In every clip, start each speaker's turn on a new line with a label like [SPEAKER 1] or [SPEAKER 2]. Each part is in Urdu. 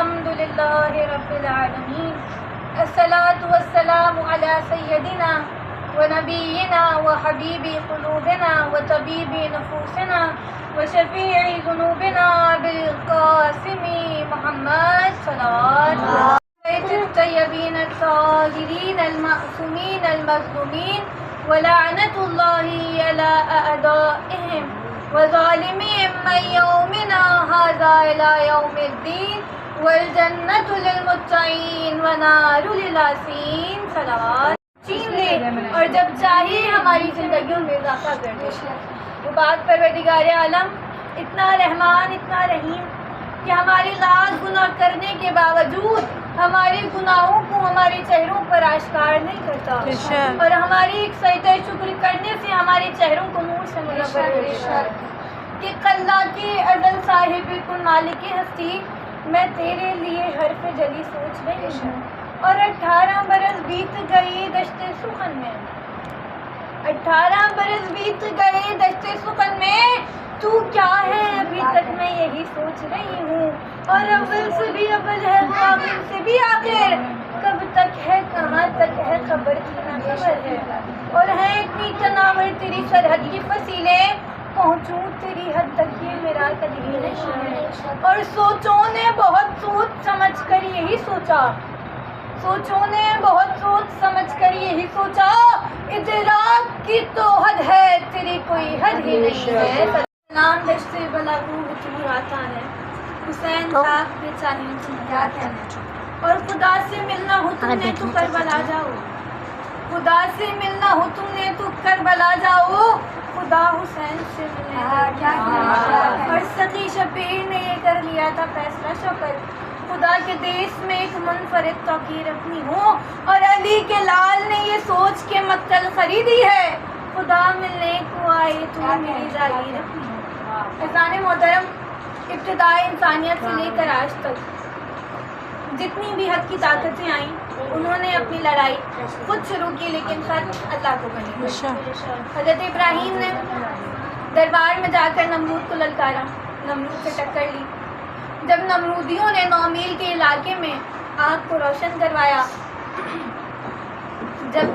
[SPEAKER 1] الحمد لله رب العالمين الصلاة والسلام على سيدنا ونبينا وحبيب قلوبنا وطبيب نفوسنا وشفيع ذنوبنا بالقاسم محمد صلوات الله الطيبين الطاهرين المعصومين المظلومين ولعنة الله على أعدائهم وظالمهم من يومنا هذا إلى يوم الدين والجنة للمتقين ونار للعاصين صلوات چھین لے اور جب چاہیے ہماری زندگیوں میں اضافہ کر دے۔ وہ بات پروردگار عالم اتنا رحمان اتنا رحیم کہ ہمارے لاکھ گناہ کرنے کے باوجود ہمارے گناہوں کو ہمارے چہروں پر آشکار نہیں کرتا اور ہماری ایک سجدہ شکر کرنے سے ہمارے چہروں کو نور سے منور کرتا ہے کہ اللہ کے ازل صاحب کن مالک ہستی میں تیرے لیے حرف جلی سوچ رہی ہوں اور 18 برس بیت گئے دشت سخن میں 18 برس بیت گئے دشت سخن میں تو کیا ہے ابھی تک میں یہی سوچ رہی ہوں اور اول سے بھی اول ہے آخر سے بھی آخر کب تک ہے کہاں تک ہے خبر کی نہ خبر ہے اور ہے اتنی تناور تیری سرحد کی فصیلیں پہنچوں تیری حد تک یہ میرا تدبیر نہیں ہے اور سوچوں نے بہت سوچ سمجھ کر یہی سوچا سوچوں نے بہت سوچ سمجھ کر یہی سوچا ادراک کی تو حد ہے تیری کوئی حد ہی نہیں ہے نام دشت بلا کو تو آتا ہے حسین صاحب بے چاہیے تم کیا کہنا اور خدا سے ملنا ہو تم نے تو کربلا جاؤ خدا سے ملنا ہو تم نے تو کربلا جاؤ خدا حسین سے ملنے اور سخی شبیر نے یہ کر لیا تھا فیصلہ شکر خدا کے دیس میں ایک منفرد توقیر اپنی ہوں اور علی کے لال نے یہ سوچ کے مقتل خریدی ہے خدا ملنے کو آئے تو میری جاگیر اپنی ہوں۔ اذان محترم، ابتدائی انسانیت سے لے کر آج تک جتنی بھی حق کی طاقتیں آئیں انہوں نے اپنی لڑائی خود شروع کی لیکن خط اللہ کو بنی۔ حضرت ابراہیم نے دربار میں جا کر نمرود کو للکارا، نمرود سے ٹکر لی۔ جب نمرودیوں نے 9 میل کے علاقے میں آگ کو روشن کروایا، جب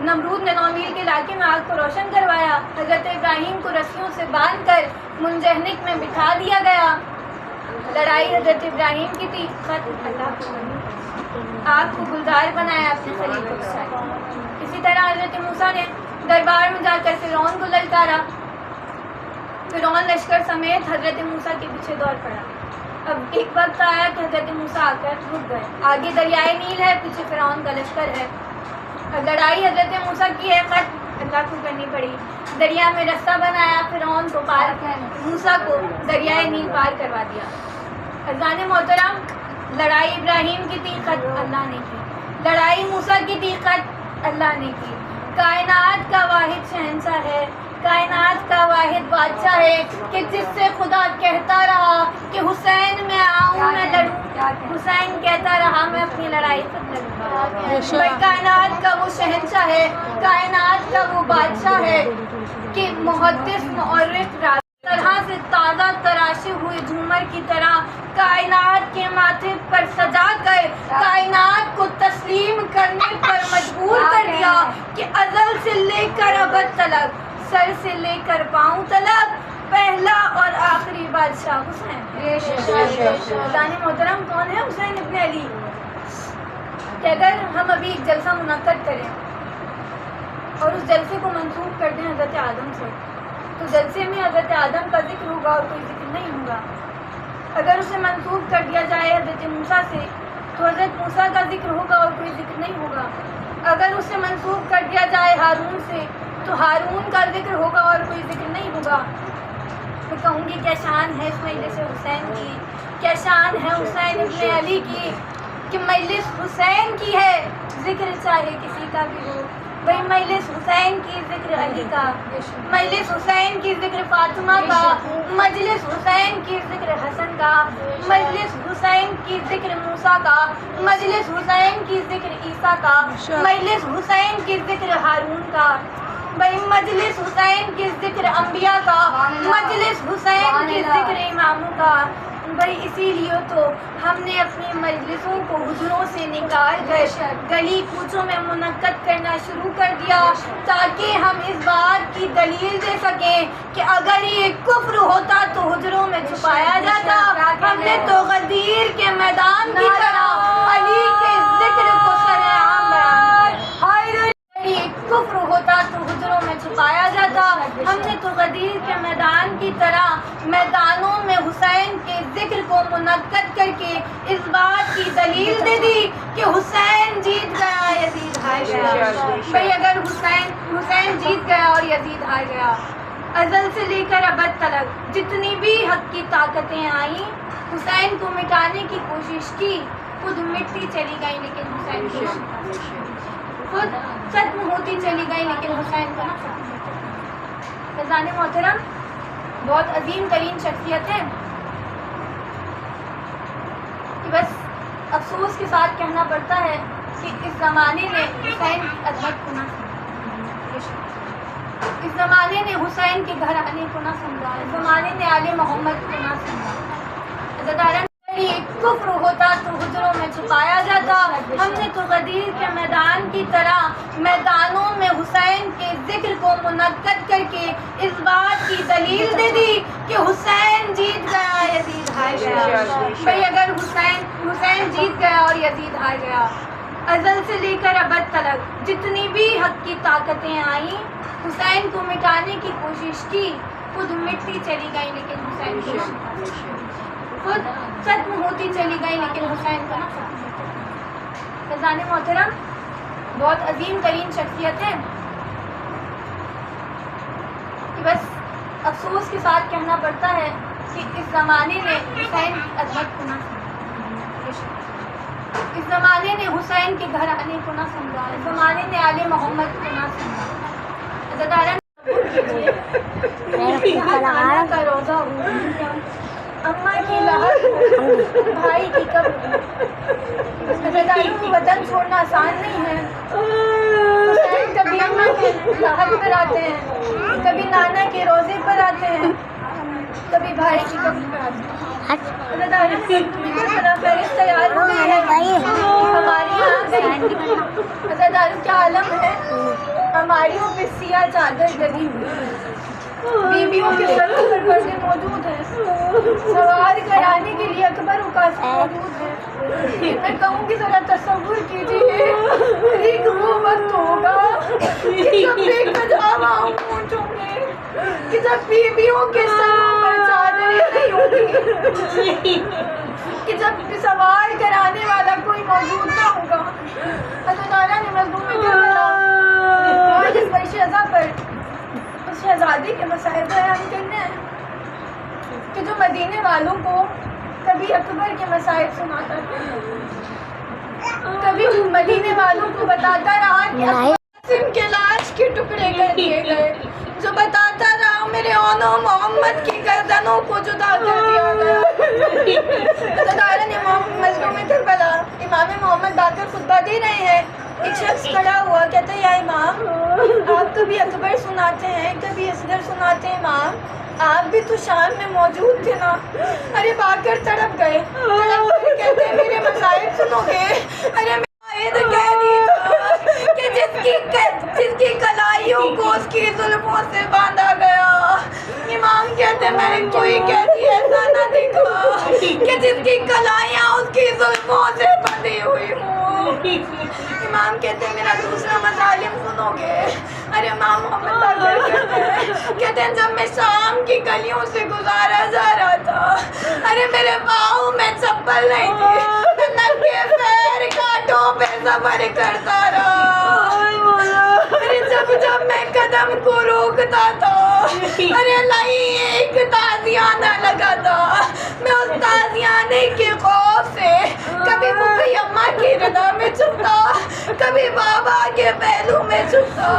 [SPEAKER 1] نمرود نے 9 میل کے علاقے میں آگ کو روشن کروایا، حضرت ابراہیم کو رسیوں سے باندھ کر منجنیق میں بٹھا دیا گیا۔ لڑائی حضرت ابراہیم کی تھی، خط اللہ کو بنی۔ آگ کو گلزار بنایا اپنے خلیل کو بچایا۔ اسی طرح حضرت موسیٰ نے دربار میں جا کر فرعون کو للکارا۔ فرعون لشکر سمیت حضرت موسیٰ کے پیچھے دوڑ پڑا۔ اب ایک وقت آیا کہ حضرت موسیٰ آ کر رک گئے، آگے دریائے نیل ہے، پیچھے فرعون کا لشکر ہے۔ اب لڑائی حضرت موسیٰ کی ہے، خط اللہ کو کرنی پڑی۔ دریا میں رستہ بنایا، فرعون کو پار موسیٰ کو دریائے نیل پار کروا دیا۔ اذان محترم، لڑائی ابراہیم کی تھی، خط اللہ نے کی۔ لڑائی موسیٰ کی تھی، خط اللہ نے کی۔ کائنات کا واحد شہنشاہ ہے، کائنات کا واحد بادشاہ ہے کہ جس سے خدا کہتا رہا کہ حسین میں آؤں میں لڑوں، حسین کہتا رہا میں اپنی لڑائی خود لڑوں گا۔ کائنات کا وہ شہنشاہ ہے، کائنات کا وہ بادشاہ ہے کہ محدث مؤرخ طرح سے تازہ تراشے ہوئے جھومر کی طرح کائنات کے ماتھے پر سجا کر کائنات کو تسلیم کرنے پر مجبور کر دیا کہ ازل سے لے کر ابد تلک، سر سے لے کر پاؤں تلک پہلا اور آخری بادشاہ حسین۔ اذان محترم، کون ہے حسین ابن علی؟ کہ اگر ہم ابھی ایک جلسہ منعقد کریں اور اس جلسے کو منسوب کر دیں حضرت آدم سے تو جلسے میں حضرت آدم کا ذکر ہوگا اور کوئی ذکر نہیں ہوگا۔ اگر اسے منسوب کر دیا جائے حضرت موسیٰ سے تو حضرت موسیٰ کا ذکر ہوگا اور کوئی ذکر نہیں ہوگا۔ اگر اسے منسوب کر دیا جائے ہارون سے تو ہارون کا ذکر ہوگا اور کوئی ذکر نہیں ہوگا۔ میں کہوں گی کیا شان ہے اس مجلس حسین کی، کیا شان ہے حسین ابن علی کی کہ مجلس حسین کی ہے، ذکر چاہے کسی کا بھی ہو، بھائی مجلس حسین کی ذکر علی کا، مجلس حسین کی ذکر فاطمہ کا، مجلس حسین کی ذکر حسن کا، مجلس حسین کی ذکر موسیٰ کا، مجلس حسین کی ذکر عیسیٰ کا، مجلس حسین کی ذکر ہارون کا، بھائی مجلس حسین کی ذکر انبیاء کا، مجلس حسین کی ذکر اماموں کا، بھائی اسی لیے تو ہم نے اپنی مجلسوں کو حجروں سے نکال کر گلی کوچوں میں منعقد کرنا شروع کر دیا تاکہ ہم اس بات کی دلیل دے سکیں کہ اگر یہ کفر ہوتا تو حجروں میں چھپایا جاتا. ہم نے تو غدیر کے میدان کی طرح علی کے ذکر کو سرعام بیان کیا. یہ کفر ہوتا تو حجروں میں چھپایا جاتا. ہم نے تو غدیر کے میدان کی طرح میدانوں میں حسین کے ذکر کو منعقد کر کے اس بات کی دلیل دے دی کہ حسین جیت گیا یزید ہار گیا. بھئی اگر حسین جیت گیا اور یزید ہار گیا، ازل سے لے کر ابد تلک جتنی بھی حق کی طاقتیں آئیں حسین کو مٹانے کی کوشش کی، خود مٹتی چلی گئی لیکن حسین کو خود ختم ہوتی چلی گئی لیکن حسین کو نہ ختم ہوتا. فیضان محترم بہت عظیم ترین شخصیت ہے کہ بس افسوس کے ساتھ کہنا پڑتا ہے کہ اس زمانے نے حسین کی عظمت کو نہ سمجھا، اس زمانے نے حسین کے گھرانے کو نہ سمجھا، اس زمانے نے آل محمد کو نہ سمجھا. یہ کفر ہوتا تو حجروں میں چھپایا جاتا. ہم نے تو غدیر کے میدان کی طرح میدانوں میں حسین کے ذکر کو منعقد کر کے اس بات کی دلیل دے دی کہ حسین جیت گیا یزید ہار گیا. بھئی اگر حسین جیت گیا اور یزید ہار گیا، ازل سے لے کر ابد تلک جتنی بھی حق کی طاقتیں آئیں حسین کو مٹانے کی کوشش کی، خود مٹتی چلی گئی لیکن حسین کو خود ختم ہوتی چلی گئی لیکن حسین کو نہ ختم ہوتا. فیضان محترم بہت عظیم ترین شخصیت ہے کہ بس افسوس کے ساتھ کہنا پڑتا ہے کہ اس زمانے نے حسین کی عظمت کو نہ سمجھا، اس زمانے نے حسین کے گھرانے کو نہ سمجھا، اس زمانے نے آل محمد کو نہ سمجھا. کا روزہ ہوں، اماں کی لہر بھائی کی قبر. وطن چھوڑنا آسان نہیں ہے. حسین کبھی اماں کے لہر پر آتے ہیں، کبھی نانا کے روزے پر آتے ہیں، کبھی بھائی کی قبر پر آتے ہیں. فہرست تیار ہو گئی ہے ہماری یہاں کیا عالم ہے. ہماریوں پہ سیاہ چادر ڈلی ہوئی، بیویوں کے سروں پر پردے موجود ہیں، سوار کرانے کے لیے اکبر اکاسی موجود ہے. میں کہوں کہ ذرا تصور کیجیے ایک وہ وقت ہوگا کہ جب بے قجاوا اونٹوں گے، کہ جب بیویوں کے سروں پر چادریں نہیں ہوگی، کہ جب سوار کرانے والا کوئی موجود نہ ہوگا. اللہ تعالیٰ نے مظلوم کربلا اور اس پر شہزا پر اس شہزادی کے مسائل بیان کرنے ہیں کہ جو مدینے والوں کو کبھی اکبر کے مسائل سناتا تھا، کبھی مدینے والوں کو بتاتا رہا کہ قاسم کے لاش کے ٹکڑے کر دیے گئے، جو بتاتا رہا میرے اونوں محمد کی گردنوں کو جدا کر دیا گیا. اللہ تعالیٰ نے مظلوم کربلا امام محمد آ کر خطبہ دے رہے ہیں. ایک شخص کھڑا ہوا کہتا ہے یا امام آپ کبھی اکبر سناتے ہیں کبھی اصغر سناتے ہیں، امام آپ بھی تو شام میں موجود تھے نا. ارے باکر تڑپ گئے، کہتے ہیں میرے مسائل سنو گے. ارے کہہ دی کہ جس کی کلائیوں کو اس کی زلفوں سے باندھا گیا. امام کہتے ہیں میں نے کوئی قیدی ایسا نہ دیکھا کہ جس کی کلائیاں اس کی زلفوں سے بندھی ہوئی ہوں. امام کہتے ہیں میرا دوسرا مظالم سنو گے. ارے امام محمد باقر کہتے ہیں جب میں شام کی گلیوں سے گزارا جا رہا تھا، ارے میرے پاؤں میں چپل نہیں تھی، ننگے پیر کانٹوں پہ سفر کرتا رہا. ارے جب میں قدم کو روکتا تھا، ارے نہیں ایک تازیانہ لگا تھا. میں اس تازیانے کے خوف سے کبھی پھوپھی اماں کی رضا میں چھپتا، کبھی بابا کے پہلو میں چھپتا.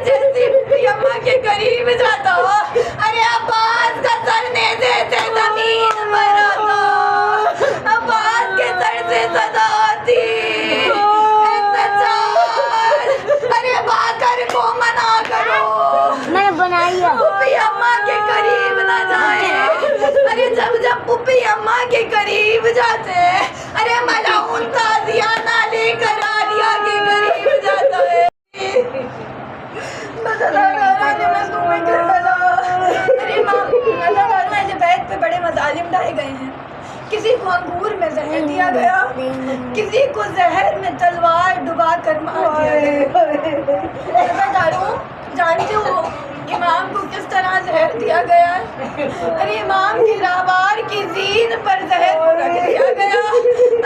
[SPEAKER 1] جیسی پھوپھی اماں کے قریب جاتا، ارے عباس کا سر نیزے سے زمین پر آتا، عباس کے سر سے صدا آتی ارے باکر کو منع کرو، میں نے بنائی ہے پھوپھی اماں کے قریب نہ جائیں. ارے جب ماں کے قریب جاتے ہیں. ارے ملعون تازیہ نہ لے کر عالیہ کے قریب جاتا ہے. بیت پہ بڑے مظالم ڈھائے گئے ہیں. کسی کو انگور میں زہر دیا گیا, کسی کو زہر میں تلوار ڈبا کر مار دیا گیا. جانتے ہو امام کو کس طرح زہر دیا گیا ہے؟ ارے امام کی راوار کی زین پر زہر رکھ دیا گیا.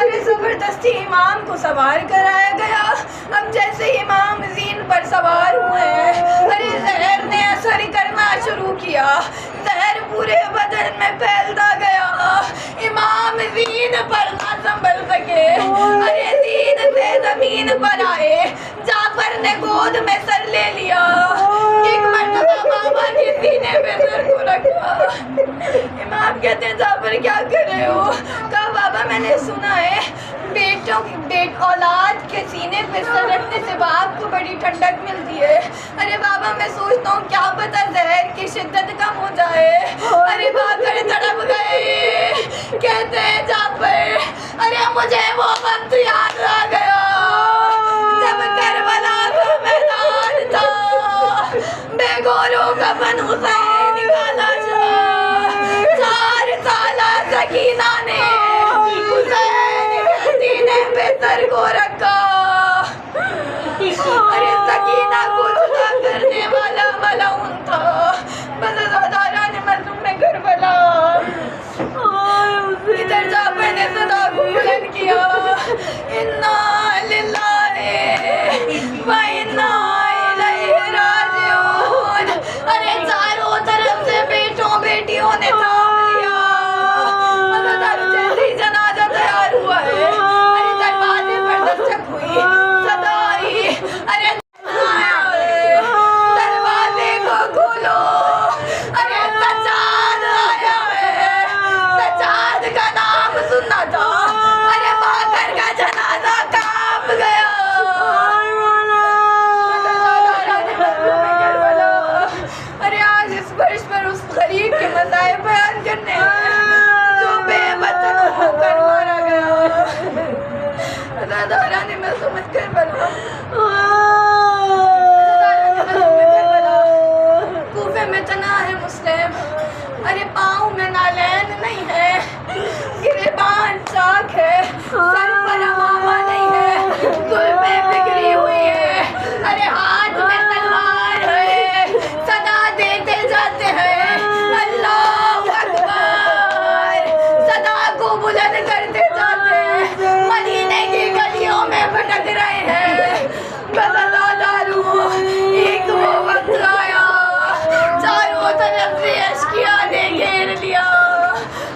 [SPEAKER 1] ارے زبردستی امام کو سوار کرایا گیا. اب جیسے امام زین پر سوار ہوئے ہیں, ارے زہر نے اثر کرنا شروع کیا, زہر پورے بدن میں پھیلتا گیا. امام زین پر نہ سنبھل سکے, ارے زین سے زمین پر آئے. جعفر نے گود میں سر لے لیا, ایک مرتبہ بابا کے سینے پہ سر کو رکھا. امام کہتے ہیں جعفر کیا کر رہے ہو؟ کہا بابا میں نے سنا ہے اولاد کے سینے پہ سر رکھنے سے باپ کو بڑی ٹھنڈک ملتی ہے. ارے بابا میں سوچتا ہوں کیا پتہ زہر کی شدت کم ہو جائے. ارے باکر تڑپ گئے. کہتے ہیں جعفر ارے مجھے وہ وقت یاد آ گیا جب کربلا کا میدان تھا, بے گولوں کا بن حسین نکالا جا. 4 سالہ سکینہ نے حسین کے سینے پہ سر کو رکھا. ارے سکینہ کو جدا کرنے والا ملعون تھا. بس ازادارہ نے مظلوم میں کربلا. ادھر جعفر نے صدا کو بلند کیا, انا للہ و انا الیہ راجعون. ارے چاروں طرف سے بیٹوں بیٹیوں نے تھام لیا. جیسے ہی جنازہ تیار ہوا ہے, ارے دروازے پر دستک ہوئی, صدا آئی, ارے دروازے کو کھولو. ارے سجاد آیا ہے. سجاد کا نام سننا تھا. ارے باکر کا جنازہ کانپ گیا. ارے آج اس فرش پر اس غریب کے مصائب بیان کرنے جو بے وطن ہو کر مارا گیا. عزاداران معصومت کربلا, کوفے میں تنہا ہے مسلم. ارے پاؤں میں نالین نہیں ہے, گریبان چاک ہے, سر پر امامہ نہیں ہے, زلفیں بکھری ہوئی ہے. ارے ہاتھ میں تلوار ہے, صدا دیتے جاتے ہیں اللہ اکبر. صدا کو بلند کرتے جاتے ہیں, مدینے کی گلیوں میں بھٹک رہے ہیں. بس ازاداروں ایک وہ وقت آیا, چاروں طرف سے اشکیا نے گھیر لیا.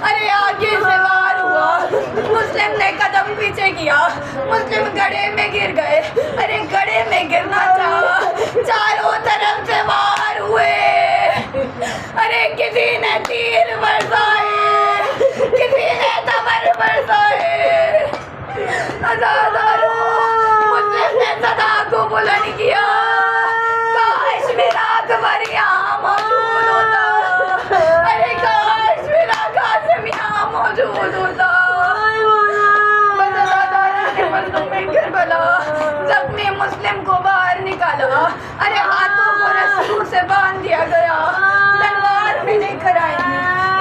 [SPEAKER 1] ارے آگے سے وار ہوا, مسلم نے قدم پیچھے کیا, مسلم گڑھے میں گر گئے. ارے گڑھے میں گرنا تھا, چاروں طرف سے وار ہوئے. ارے کسی نے تیر برسائے, کسی نے تبر برسائے. عزاداروں مسلم نے صدا کو بلند کیا, کاش میرا اکبر یہاں موجود ہوتا. ارے کاش میرا قاسم یہاں موجود ہوتا. بس عزادارہ نے مظلوم میں کربلا زخمی مسلم کو باہر نکالا. ارے ہاتھوں کو رسیوں سے باندھ دیا گیا, تلوار میں لے کر آئی.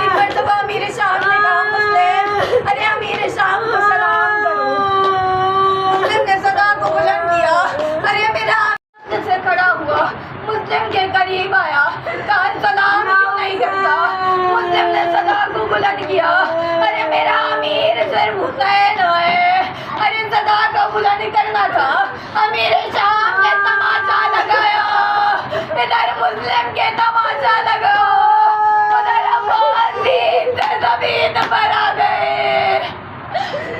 [SPEAKER 1] ایک مرتبہ امیر شام نے کہا مسلم, ارے امیر شام کو سلام کرو. مسلم نے صدا کو بلند کیا. ارے میرا سے کھڑا ہوا, مسلم کے قریب آیا, کہا سلام کیوں نہیں کرتا. مسلم نے صدا کو بلند کیا. ارے میرا امیر صرف حسین ہے. ارے صدا کو بلند کرنا تھا. امیر شام نے تماشا لگایا, ادھر مسلم کے تماشا لگاؤ, ادھر عباس دین سے زمین پر آ گئے.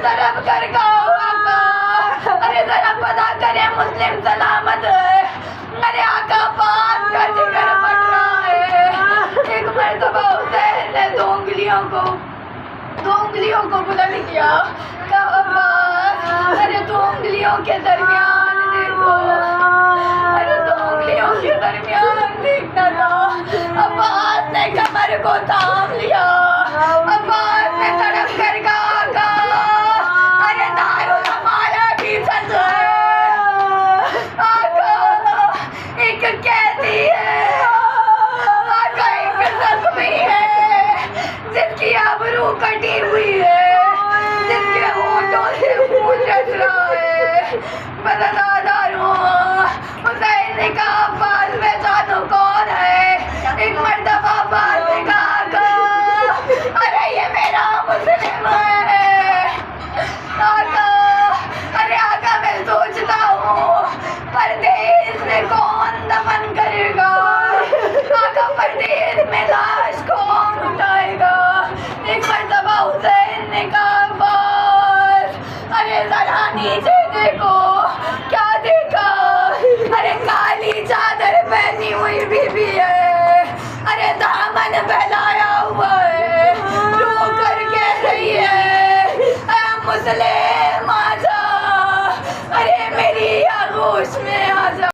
[SPEAKER 1] طرف کر کہو آقا, ارے ذرا پتا کرے مسلم سلامت ہے. ارے آقا پاس کا ذکر پڑ رہا ہے. ایک مرتبہ حسین نے دو انگلیوں کو بلند کیا, کہا عباس ارے 2 انگلیوں کے درمیان دیکھو. ارے 2 انگلیوں کے درمیان دیکھنا تھا. عباس نے کمر کو تھام لیا. عباس نے تڑپ پر ادادار ہوں. حسین نے کہا عباس میں جانو کون ہے. ایک مرتبہ عباس نے کہا آقا ارے یہ میرا مسلم ہے. آقا ارے آقا میں سوچتا ہوں پردیس میں کون دفن کرے گا. آقا پردیس میں لاش کون اٹھائے گا. ایک مرتبہ حسین نے کہا عباس ارے ذرا نیچے دیکھو. کیا دیکھا؟ ارے کالی چادر پہنی ہوئی بی بی ہے. ارے دامن پھیلایا ہوا ہے. رو کر کہہ رہی ہے اے مسلم آجا. ارے میری آغوش میں آجا.